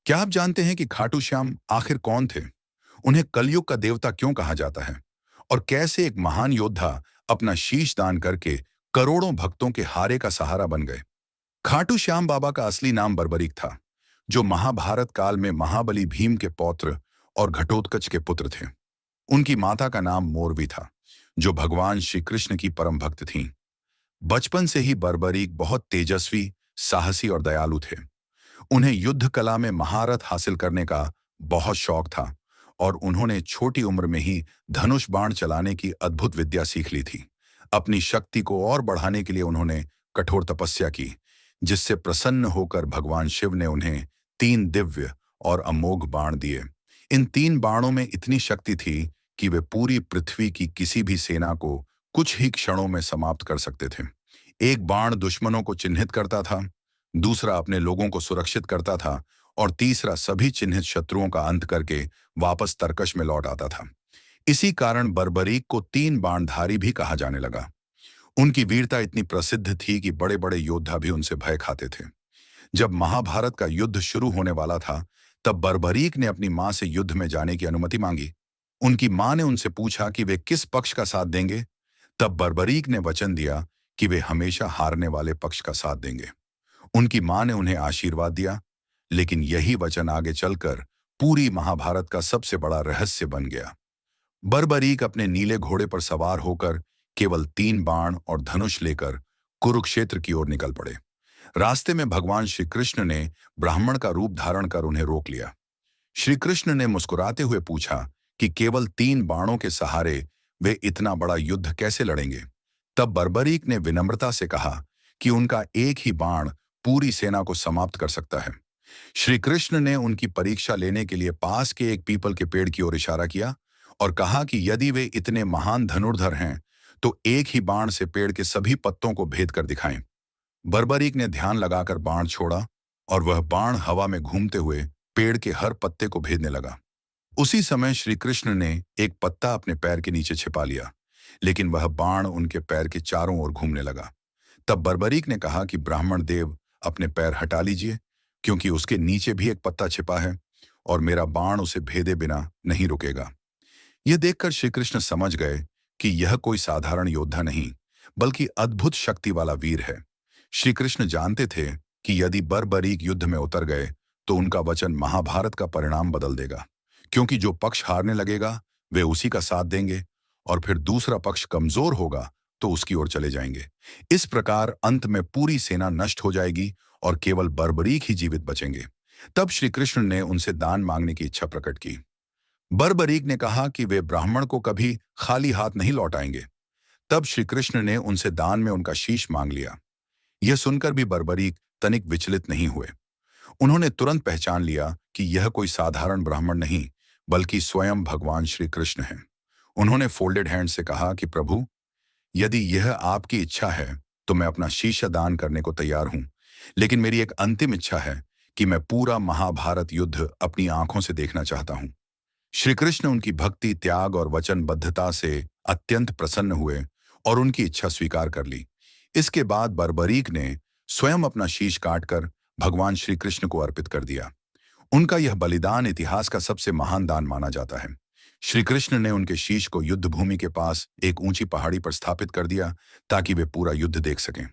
क्या आप जानते हैं कि खाटू श्याम आखिर कौन थे? उन्हें कलयुग का देवता क्यों कहा जाता है? और कैसे एक महान योद्धा अपना शीश दान करके करोड़ों भक्तों के हारे का सहारा बन गए? खाटू श्याम बाबा का असली नाम बर्बरीक था, जो महाभारत काल में महाबली भीम के पौत्र और घटोत्कच के पुत्र थे। उनकी माता का नाम मोरवी था, जो भगवान श्री कृष्ण की परम भक्त थीं। बचपन से ही बर्बरीक बहुत तेजस्वी, साहसी और दयालु थे। उन्हें युद्ध कला में महारत हासिल करने का बहुत शौक था और उन्होंने छोटी उम्र में ही धनुष बाण चलाने की अद्भुत विद्या सीख ली थी। अपनी शक्ति को और बढ़ाने के लिए उन्होंने कठोर तपस्या की, जिससे प्रसन्न होकर भगवान शिव ने उन्हें 3 दिव्य और अमोघ बाण दिए। इन 3 बाणों में इतनी शक्ति थी कि वे पूरी पृथ्वी की किसी भी सेना को कुछ ही क्षणों में समाप्त कर सकते थे। एक बाण दुश्मनों को चिन्हित करता था, दूसरा अपने लोगों को सुरक्षित करता था और तीसरा सभी चिन्हित शत्रुओं का अंत करके वापस तरकश में लौट आता था। इसी कारण बर्बरीक को 3 बाणधारी भी कहा जाने लगा। उनकी वीरता इतनी प्रसिद्ध थी कि बड़े बड़े योद्धा भी उनसे भय खाते थे। जब महाभारत का युद्ध शुरू होने वाला था, तब बर्बरीक ने अपनी मां से युद्ध में जाने की अनुमति मांगी। उनकी मां ने उनसे पूछा कि वे किस पक्ष का साथ देंगे। तब बर्बरीक ने वचन दिया कि वे हमेशा हारने वाले पक्ष का साथ देंगे। उनकी मां ने उन्हें आशीर्वाद दिया, लेकिन यही वचन आगे चलकर पूरी महाभारत का सबसे बड़ा रहस्य बन गया। बर्बरीक अपने नीले घोड़े पर सवार होकर केवल 3 बाण और धनुष लेकर कुरुक्षेत्र की ओर निकल पड़े। रास्ते में भगवान श्री कृष्ण ने ब्राह्मण का रूप धारण कर उन्हें रोक लिया। श्री कृष्ण ने मुस्कुराते हुए पूछा कि केवल 3 बाणों के सहारे वे इतना बड़ा युद्ध कैसे लड़ेंगे। तब बर्बरीक ने विनम्रता से कहा कि उनका एक ही बाण पूरी सेना को समाप्त कर सकता है। श्री कृष्ण ने उनकी परीक्षा लेने के लिए पास के एक पीपल के पेड़ की ओर इशारा किया और कहा कि यदि वे इतने महान धनुर्धर हैं, तो एक ही बाण से पेड़ के सभी पत्तों को भेद कर दिखाएं। बर्बरीक ने ध्यान लगाकर बाण छोड़ा और वह बाण हवा में घूमते हुए पेड़ के हर पत्ते को भेदने लगा। उसी समय श्री कृष्ण ने एक पत्ता अपने पैर के नीचे छिपा लिया, लेकिन वह बाण उनके पैर के चारों ओर घूमने लगा। तब बर्बरीक ने कहा कि ब्राह्मण देव, अपने पैर हटा लीजिए, क्योंकि उसके नीचे भी एक पत्ता छिपा है और मेरा बाण उसे भेदे बिना नहीं रुकेगा। यह देखकर श्री कृष्ण समझ गए कि यह कोई साधारण योद्धा नहीं, बल्कि अद्भुत शक्ति वाला वीर है। श्री कृष्ण जानते थे कि यदि बर्बरीक युद्ध में उतर गए तो उनका वचन महाभारत का परिणाम बदल देगा, क्योंकि जो पक्ष हारने लगेगा वे उसी का साथ देंगे और फिर दूसरा पक्ष कमजोर होगा तो उसकी ओर चले जाएंगे। इस प्रकार अंत में पूरी सेना नष्ट हो जाएगी और केवल बर्बरीक ही जीवित बचेंगे। तब श्री कृष्ण ने उनसे दान मांगने की इच्छा प्रकट की। बर्बरीक ने कहा कि वे ब्राह्मण को कभी खाली हाथ नहीं लौटाएंगे। तब श्री कृष्ण ने उनसे दान में उनका शीश मांग लिया। यह सुनकर भी बर्बरीक तनिक विचलित नहीं हुए। उन्होंने तुरंत पहचान लिया कि यह कोई साधारण ब्राह्मण नहीं, बल्कि स्वयं भगवान श्री कृष्ण हैं। उन्होंने फोल्डेड हैंड से कहा कि प्रभु, यदि यह आपकी इच्छा है तो मैं अपना शीश दान करने को तैयार हूं, लेकिन मेरी एक अंतिम इच्छा है कि मैं पूरा महाभारत युद्ध अपनी आंखों से देखना चाहता हूं। श्री कृष्ण उनकी भक्ति, त्याग और वचनबद्धता से अत्यंत प्रसन्न हुए और उनकी इच्छा स्वीकार कर ली। इसके बाद बर्बरीक ने स्वयं अपना शीश काटकर भगवान श्री कृष्ण को अर्पित कर दिया। उनका यह बलिदान इतिहास का सबसे महान दान माना जाता है। श्री कृष्ण ने उनके शीश को युद्ध भूमि के पास एक ऊंची पहाड़ी पर स्थापित कर दिया ताकि वे पूरा युद्ध देख सकें।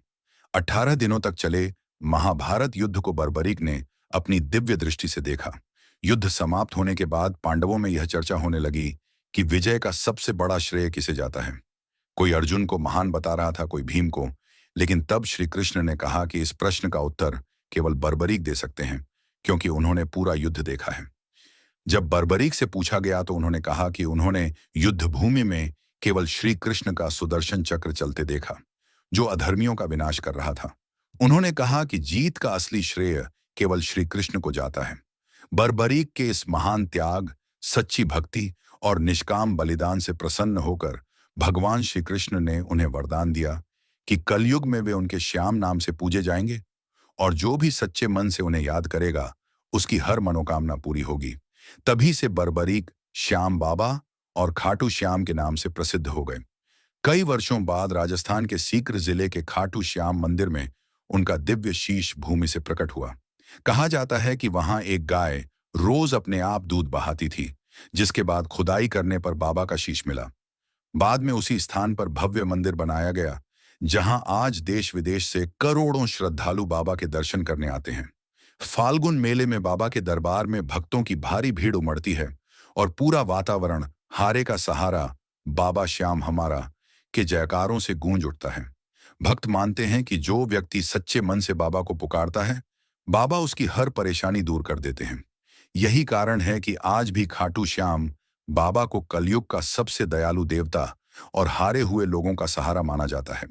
18 दिनों तक चले महाभारत युद्ध को बर्बरीक ने अपनी दिव्य दृष्टि से देखा। युद्ध समाप्त होने के बाद पांडवों में यह चर्चा होने लगी कि विजय का सबसे बड़ा श्रेय किसे जाता है। कोई अर्जुन को महान बता रहा था, कोई भीम को, लेकिन तब श्री कृष्ण ने कहा कि इस प्रश्न का उत्तर केवल बर्बरीक दे सकते हैं, क्योंकि उन्होंने पूरा युद्ध देखा है। जब बर्बरीक से पूछा गया तो उन्होंने कहा कि उन्होंने युद्ध भूमि में केवल श्री कृष्ण का सुदर्शन चक्र चलते देखा, जो अधर्मियों का विनाश कर रहा था। उन्होंने कहा कि जीत का असली श्रेय केवल श्री कृष्ण को जाता है। बर्बरीक के इस महान त्याग, सच्ची भक्ति और निष्काम बलिदान से प्रसन्न होकर भगवान श्री कृष्ण ने उन्हें वरदान दिया कि कलयुग में वे उनके श्याम नाम से पूजे जाएंगे और जो भी सच्चे मन से उन्हें याद करेगा उसकी हर मनोकामना पूरी होगी। तभी से बर्बरीक श्याम बाबा और खाटू श्याम के नाम से प्रसिद्ध हो गए। कई वर्षों बाद राजस्थान के सीकर जिले के खाटू श्याम मंदिर में उनका दिव्य शीश भूमि से प्रकट हुआ। कहा जाता है कि वहां एक गाय रोज अपने आप दूध बहाती थी, जिसके बाद खुदाई करने पर बाबा का शीश मिला। बाद में उसी स्थान पर भव्य मंदिर बनाया गया, जहां आज देश विदेश से करोड़ों श्रद्धालु बाबा के दर्शन करने आते हैं। फाल्गुन मेले में बाबा के दरबार में भक्तों की भारी भीड़ उमड़ती है और पूरा वातावरण हारे का सहारा, बाबा श्याम हमारा के जयकारों से गूंज उठता है। भक्त मानते हैं कि जो व्यक्ति सच्चे मन से बाबा को पुकारता है, बाबा उसकी हर परेशानी दूर कर देते हैं। यही कारण है कि आज भी खाटू श्याम बाबा को कलयुग का सबसे दयालु देवता और हारे हुए लोगों का सहारा माना जाता है।